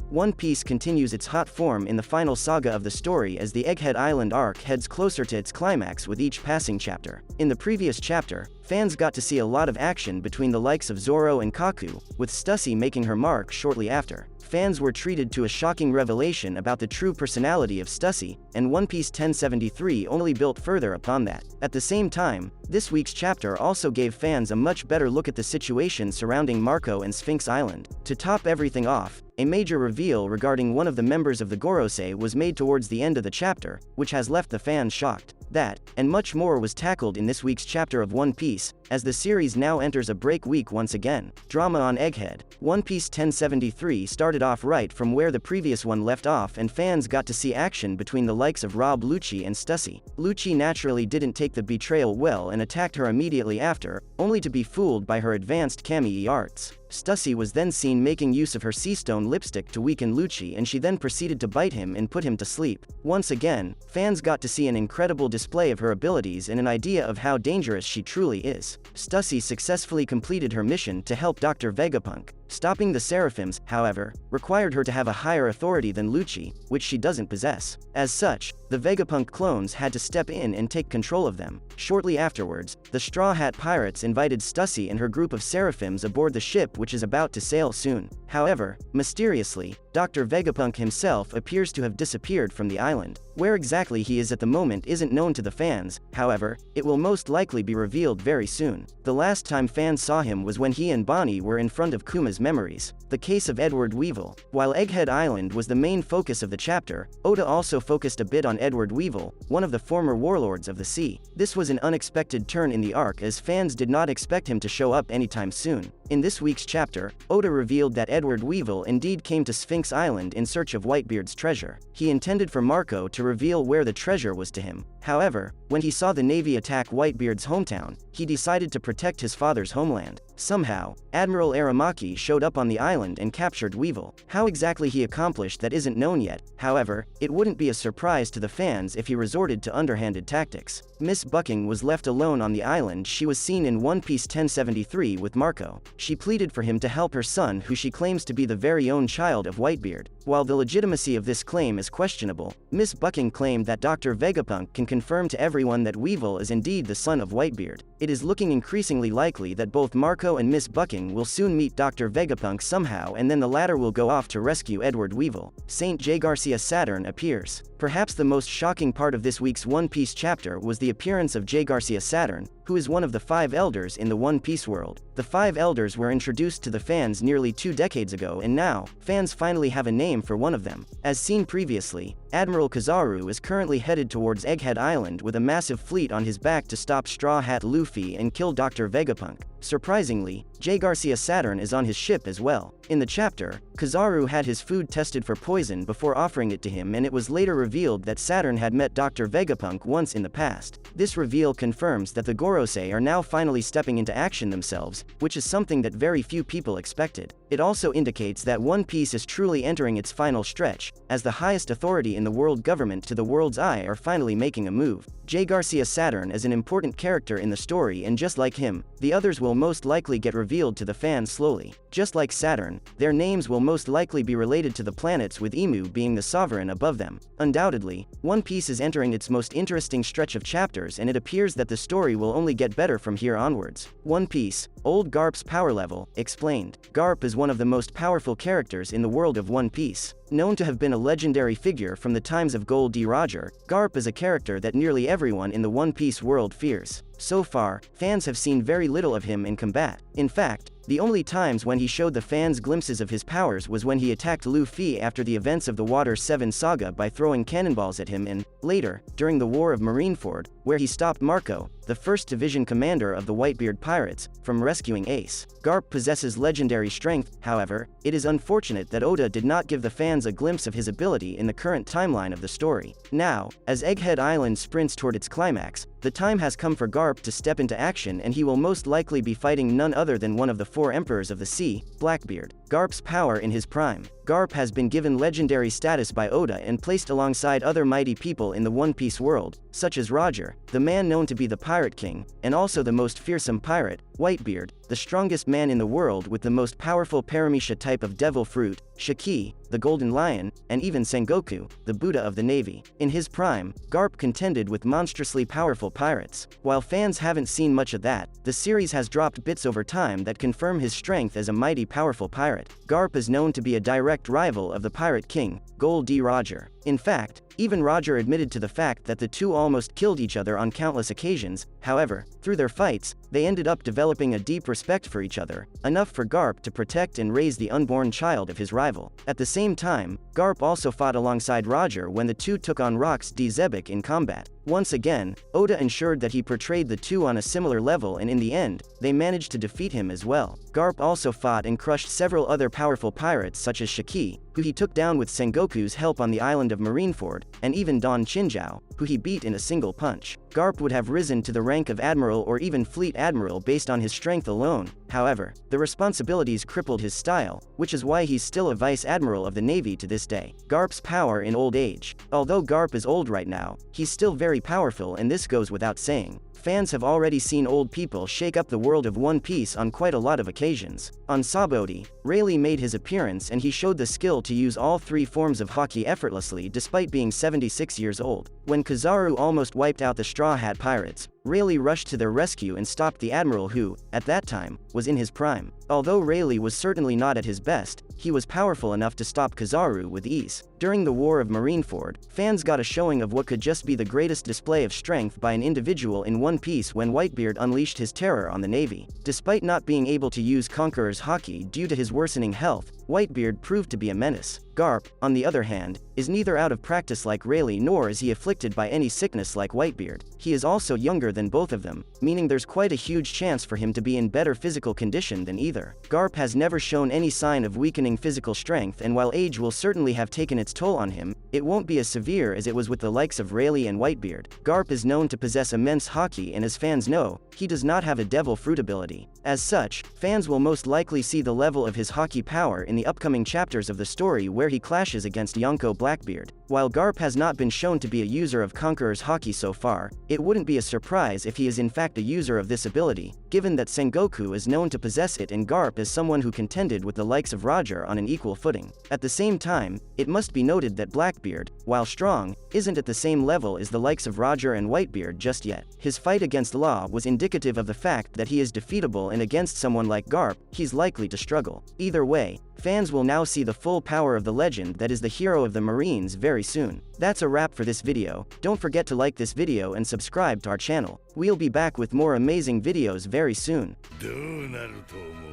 One Piece continues its hot form in the final saga of the story as the Egghead Island arc heads closer to its climax with each passing chapter. In the previous chapter, fans got to see a lot of action between the likes of Zoro and Kaku, with Stussy making her mark shortly after. Fans were treated to a shocking revelation about the true personality of Stussy, and One Piece 1073 only built further upon that. At the same time, this week's chapter also gave fans a much better look at the situation surrounding Marco and Sphinx Island. To top everything off, a major reveal regarding one of the members of the Gorosei was made towards the end of the chapter, which has left the fans shocked. That, and much more was tackled in this week's chapter of One Piece, as the series now enters a break week once again. Drama on Egghead. One Piece 1073 started off right from where the previous one left off, and fans got to see action between the likes of Rob Lucci and Stussy. Lucci naturally didn't take the betrayal well and attacked her immediately after, only to be fooled by her advanced Kami arts. Stussy was then seen making use of her Seastone lipstick to weaken Lucci, and she then proceeded to bite him and put him to sleep. Once again, fans got to see an incredible display of her abilities and an idea of how dangerous she truly is. Stussy successfully completed her mission to help Dr. Vegapunk. Stopping the Seraphims, however, required her to have a higher authority than Lucci, which she doesn't possess. As such, the Vegapunk clones had to step in and take control of them. Shortly afterwards, the Straw Hat Pirates invited Stussy and her group of Seraphims aboard the ship, which is about to sail soon. However, mysteriously, Dr. Vegapunk himself appears to have disappeared from the island. Where exactly he is at the moment isn't known to the fans, however, it will most likely be revealed very soon. The last time fans saw him was when he and Bonnie were in front of Kuma's memories. The case of Edward Weevil. While Egghead Island was the main focus of the chapter, Oda also focused a bit on Edward Weevil, one of the former warlords of the sea. This was an unexpected turn in the arc, as fans did not expect him to show up anytime soon. In this week's chapter, Oda revealed that Edward Weevil indeed came to Sphinx Island in search of Whitebeard's treasure. He intended for Marco to reveal where the treasure was to him. However, when he saw the Navy attack Whitebeard's hometown, he decided to protect his father's homeland. Somehow, Admiral Aramaki showed up on the island and captured Weevil. How exactly he accomplished that isn't known yet. However, it wouldn't be a surprise to the fans if he resorted to underhanded tactics. Miss Bucking was left alone on the island. She was seen in One Piece 1073 with Marco. She pleaded for him to help her son, who she claims to be the very own child of Whitebeard. While the legitimacy of this claim is questionable, Miss Bucking claimed that Dr. Vegapunk can confirm to everyone that Weevil is indeed the son of Whitebeard. It is looking increasingly likely that both Marco and Miss Bucking will soon meet Dr. Vegapunk somehow, and then the latter will go off to rescue Edward Weevil. Saint Jaygarcia Saturn Appears. Perhaps the most shocking part of this week's One Piece chapter was the appearance of Jaygarcia Saturn, who is one of the 5 elders in the One Piece world. The 5 elders were introduced to the fans nearly 2 decades ago, and now, fans finally have a name for one of them. As seen previously, Admiral Kizaru is currently headed towards Egghead Island with a massive fleet on his back to stop Straw Hat Luffy and kill Dr. Vegapunk. Surprisingly, Jaygarcia Saturn is on his ship as well. In the chapter, Kizaru had his food tested for poison before offering it to him, and it was later revealed that Saturn had met Dr. Vegapunk once in the past. This reveal confirms that the Gorosei are now finally stepping into action themselves, which is something that very few people expected. It also indicates that One Piece is truly entering its final stretch, as the highest authority in the world government to the world's eye are finally making a move. Jaygarcia Saturn is an important character in the story, and just like him, the others will most likely get revealed to the fans slowly. Just like Saturn, their names will most likely be related to the planets, with Emu being the sovereign above them. Undoubtedly, One Piece is entering its most interesting stretch of chapters, and it appears that the story will only get better from here onwards. One Piece, Old Garp's Power Level, explained. Garp is one of the most powerful characters in the world of One Piece. Known to have been a legendary figure from the times of Gold D. Roger, Garp is a character that nearly everyone in the One Piece world fears. So far, fans have seen very little of him in combat. In fact, the only times when he showed the fans glimpses of his powers was when he attacked Luffy after the events of the Water 7 saga by throwing cannonballs at him, and, later, during the War of Marineford, where he stopped Marco, the 1st Division commander of the Whitebeard Pirates, from rescuing Ace. Garp possesses legendary strength. However, it is unfortunate that Oda did not give the fans a glimpse of his ability in the current timeline of the story. Now, as Egghead Island sprints toward its climax, the time has come for Garp to step into action, and he will most likely be fighting none other than one of the 4 emperors of the sea, Blackbeard. Garp's power in his prime. Garp has been given legendary status by Oda and placed alongside other mighty people in the One Piece world, such as Roger, the man known to be the Pirate King, and also the most fearsome pirate, Whitebeard, the strongest man in the world with the most powerful Paramecia type of devil fruit, Shiki, the Golden Lion, and even Sengoku, the Buddha of the Navy. In his prime, Garp contended with monstrously powerful pirates. While fans haven't seen much of that, the series has dropped bits over time that confirm his strength as a mighty powerful pirate. Garp is known to be a direct rival of the Pirate King, Gol D. Roger. In fact, even Roger admitted to the fact that the two almost killed each other on countless occasions. However, through their fights, they ended up developing a deep respect for each other, enough for Garp to protect and raise the unborn child of his rival. At the same time, Garp also fought alongside Roger when the two took on Rox D. Zebek in combat. Once again, Oda ensured that he portrayed the two on a similar level, and in the end, they managed to defeat him as well. Garp also fought and crushed several other powerful pirates such as Shiki, who he took down with Sengoku's help on the island of Marineford, and even Don Chinjao, who he beat in a single punch. Garp would have risen to the rank of admiral or even fleet admiral based on his strength alone. However, the responsibilities crippled his style, which is why he's still a vice admiral of the Navy to this day. Garp's power in old age. Although Garp is old right now, he's still very powerful, and this goes without saying. Fans have already seen old people shake up the world of One Piece on quite a lot of occasions. On Sabaody, Rayleigh made his appearance and he showed the skill to use all three forms of Haki effortlessly despite being 76 years old. When Kizaru almost wiped out the Straw Hat Pirates, Rayleigh rushed to their rescue and stopped the admiral who, at that time, was in his prime. Although Rayleigh was certainly not at his best, he was powerful enough to stop Kizaru with ease. During the War of Marineford, fans got a showing of what could just be the greatest display of strength by an individual in One Piece when Whitebeard unleashed his terror on the Navy. Despite not being able to use Conqueror's Haki due to his worsening health, Whitebeard proved to be a menace. Garp, on the other hand, is neither out of practice like Rayleigh nor is he afflicted by any sickness like Whitebeard. He is also younger than both of them, meaning there's quite a huge chance for him to be in better physical condition than either. Garp has never shown any sign of weakening physical strength, and while age will certainly have taken its toll on him, it won't be as severe as it was with the likes of Rayleigh and Whitebeard. Garp is known to possess immense Haki, and as fans know, he does not have a devil fruit ability. As such, fans will most likely see the level of his Haki power in the upcoming chapters of the story where he clashes against Yonko Blackbeard. While Garp has not been shown to be a user of Conqueror's Haki so far, it wouldn't be a surprise if he is in fact a user of this ability, given that Sengoku is known to possess it and Garp is someone who contended with the likes of Roger on an equal footing. At the same time, it must be noted that Blackbeard, while strong, isn't at the same level as the likes of Roger and Whitebeard just yet. His fight against Law was indicative of the fact that he is defeatable, and against someone like Garp, he's likely to struggle. Either way, fans will now see the full power of the legend that is the hero of the Marines very soon. That's a wrap for this video. Don't forget to like this video and subscribe to our channel. We'll be back with more amazing videos very soon. どうなると思う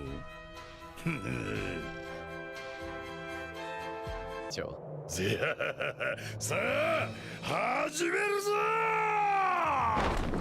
さあ始めるぞ